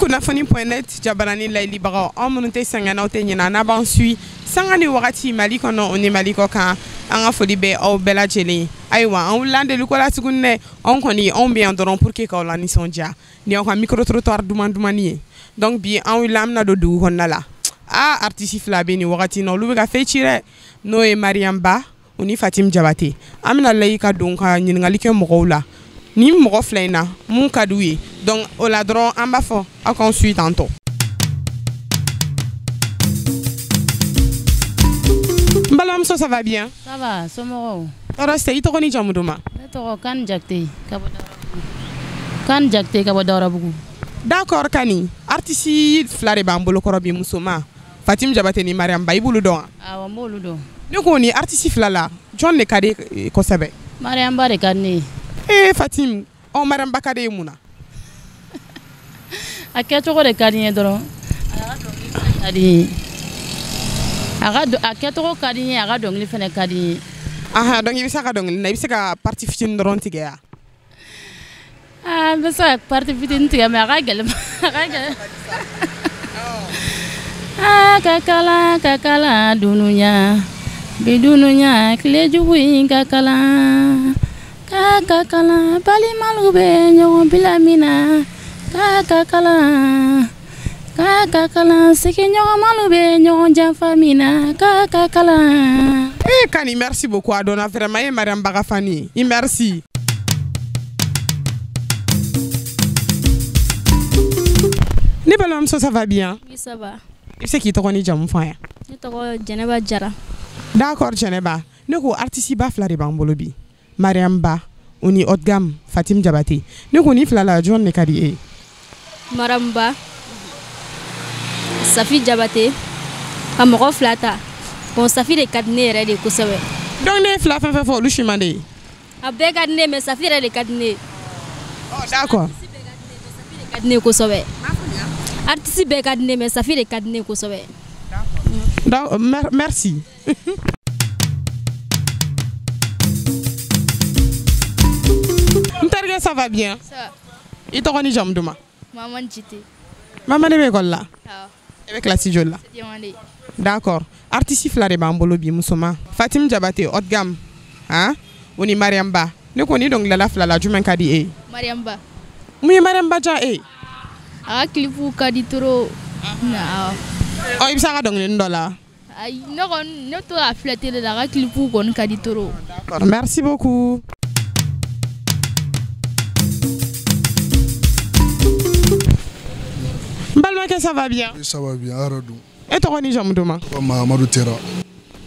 kunnafoni.net jabarani layilibagaw an minnu tɛ sɛgɛnna aw tɛ ɲinɛ n'a b'an suit sanga ni wagati Mali kɔnɔ o ni Mali kɔ kan an ka foli bɛ aw bɛɛ lajɛlen ayiwa an wulila an deliko la tuguni dɛ anw kɔni anw bɛ yan dɔrɔn pour que k'aw la nisɔndiya ni y'aw ka micro trottoir duman dumani ye donc bi an wulila an bɛna don dugu kɔnɔna la artiste fila bɛ nin wagati in na olu bɛ ka fɛn ci dɛ n'o ye Mariam Ba o ni Fatim Jabate an bɛna layi ka don ka ɲininkali kɛ mɔgɔw la ni mɔgɔ fila in na mun ka d'u ye donc o la dɔrɔn an b'a fɔ aw k'an suit tantôt. N balimamuso ça va bien? Ça va, somɔgɔw. Tɔɔrɔ tɛ i tɔgɔ ni jamu duman? Ne tɔgɔ Kani Jakite ka bɔ Daurabugu. Kani Jakite ka bɔ Daurabugu. D'accord Kani, artiste fila de b'an bolo kɔrɔ bi musoman Fatim Jabate ni Mariam Ba i b'olu dɔn wa? Awɔ n b'olu dɔn. Ne ko ni artiste fila la jɔn de ka di kosɛbɛ? Mariam Ba de ka di ne ye. Fatim, Mariam Ba ka di e mun na? A kɛcogo de ka di n ye dɔrɔn. A kɛcogo ka di n ye, a ka dɔnkili fɛnɛ ka di n ye. Aha, donc i bɛ se ka dɔnkili na, i bɛ se ka partie fitinin dɔrɔn tigɛ ya? N bɛ se ka partie fitinin tigɛ mais a ka gɛlɛn. Ka kalan dunuya, bi dunuya tile jugu in ka kalan. Ka kalan balimaw bɛ ɲɔgɔn bila min na. Ka kalan sigiɲɔgɔnmaw bɛ ɲɔgɔn janfa min na. Ka kalan. Kani, merci beaucoup a donna vraiment ye Mariam Ba ka fani ye. Merci. Ne balimamuso ça va bien? Oui, ça va. I bɛ se k'i tɔgɔ ni jamu fɔ an ye? Ne tɔgɔ Jɛnɛba Jara. D'accord Jɛnɛba, ne ko artiste ba fila de b'an bolo bi. Mariam Ba o ni haut de gamme Fatim Jabate. Ne ko ni fila la jɔn de ka di e? Mariam Ba, Safi Jabate, ka mɔgɔ fila ta. Bon Safi de ka di ne yɛrɛ de kosɛbɛ. Donc ne ye fila fɛn fɛn fɔ olu si man di ye? A bɛɛ ka di ne mais Safi yɛrɛ de ka di ne ye. D'accord. Safi de ka di ne kosɛbɛ. Artiste bɛɛ ka di ne mais Safi de ka di ne kosɛbɛ. Donc merci. Ntargue ça va bien? Ça. I tɔgɔ ni jamu duman? Maman Jite. Maman de bɛ école la? Awɔ. E bɛ classe joli la? D'accord. Artiste fila de b'an bolo bi musoman Fatim Jabate haut de gamme o ni Mariam Ba. Ne ko ni dɔnkilidala fila la jumɛn ka di e? Mariam Ba. Mun ye Mariam Ba diya e? A ka clipu ka di trop. Awɔ. I bɛ se ka dɔnkilini dɔ la? Ayi, ne kɔni ne to a filɛ télé la, a ka clipu kɔni ka di trop. D'accord, merci beaucoup. N balimakɛ ça va bien? Oui, ça va bien, Aradou. E tɔgɔ ni jamu duman? Mahamadou Tera.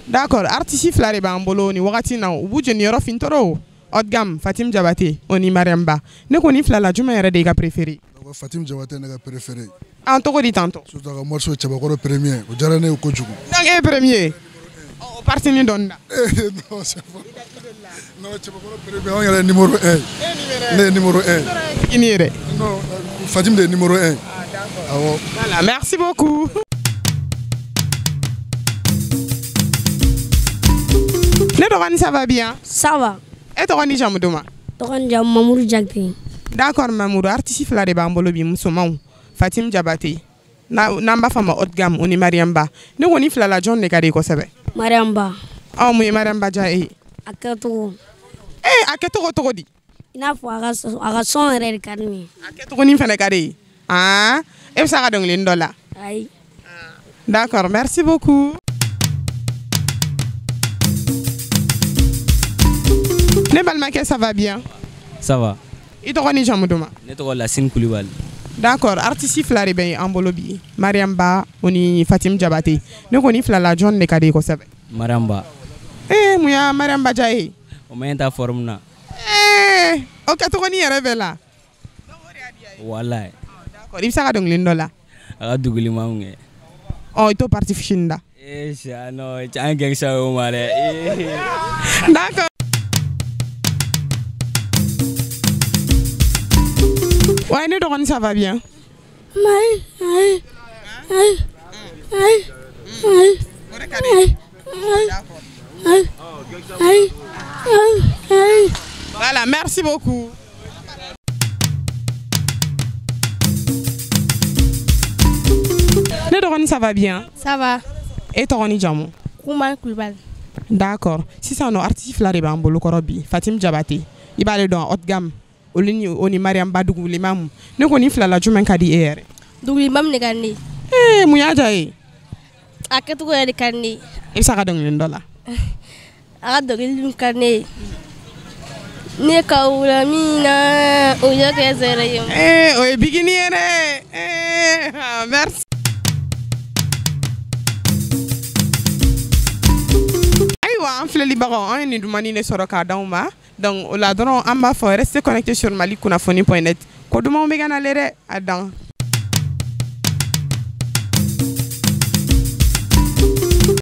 D'accord, artiste fila de b'an bolo ni wagati na u b'u jeni yɔrɔ fin tɔrɔ haut de gamme Fatim Jabate o ni Mariam Ba. Ne ko ni fila la jumɛn yɛrɛ de i ka préféré? Fatim Jabate ne ka préféré. An tɔgɔ di tantôt? Surtout ka morceau Cɛbakɔrɔ premier, o diyara ne ye kojugu. Donc e premier? O parti ni dɔnni da? Non, c'est pas. Non, Cɛbakɔrɔ premier, anw yɛrɛ numéro 1. Ne ye numéro 1. I ni yɛrɛ? Non, Fatim de numéro 1. Awɔ. Voilà, merci beaucoup. Ne dɔgɔni ça va bien? Ça va. E tɔgɔ ni jamu duman? Tɔgɔ ni jamu Mamudu Jakite. D'accord Mamoudou, artiste fila de b'an bolo bi musomanw Fatim Jabate n'an b'a fɔ ma haut de gamme o ni Mariam Ba. Ne ko ni fila la jɔn de ka di e kosɛbɛ? Mariam Ba. Mun ye Mariam Ba diya e ye? A kɛcogo. A kɛcogo cogo di? I n'a fɔ a ka son yɛrɛ de ka di ne ye. A kɛcogonin fɛnɛ ka di e ye? E bɛ se ka dɔnkilini dɔ la? Ayi. D'accord, merci beaucoup. Ne balimakɛ ça va bien? Ça va. I tɔgɔ ni jamu duman? Ne tɔgɔ Lasine Kulibali. D'accord, artiste fila de bɛ an bolo bi Mariam Ba o ni Fatim Jabate. Ne ko ni fila la jɔn de ka di e kosɛbɛ? Mariam Ba. Mun ya Mariam Ba diya e ye? O maɲi ta forme na. O kɛcogonin yɛrɛ bɛ la? Walayi. D'accord, i bɛ se ka dɔnkilini dɔ la? A ka dugulima kɛ. I t'o parti fitinin da? Non, an gɛngsa o ma dɛ. D'accord. Ouais, ne dɔgɔni ça va bien? Voilà, merci beaucoup. Ne dɔgɔnin ça va bien? Ça va. E tɔgɔ ni jamu? Koumane Koulibaly. D'accord. Sisan nɔ artiste fila de b'an bolo kɔrɔ bi. Fatim Jabate. I b'ale dɔn haute gamme. Olu ni o ni Mariam Badougu Limamu. Ne ko ni fila la jumɛn ka di e yɛrɛ? Dougou Limamu ne ka di ne ye. Mun y'a diya e ye? A kɛcogo yɛrɛ de ka di ne ye. I bɛ se ka dɔnkili dɔ la? A ka dɔnkili ka di ne ye. Ne ka wula min na o ye kɛ zɛrɛ ye. O ye bikini ye dɛ. Merci. Ayiwa an filɛlibagaw an ye nin dumuni de sɔrɔ k'a d'anw ma donc o la dɔrɔn an b'a fɔ restez connectés sur Mali Kunnafoni.net ko dumanw bɛ ka nalen dɛ a dan.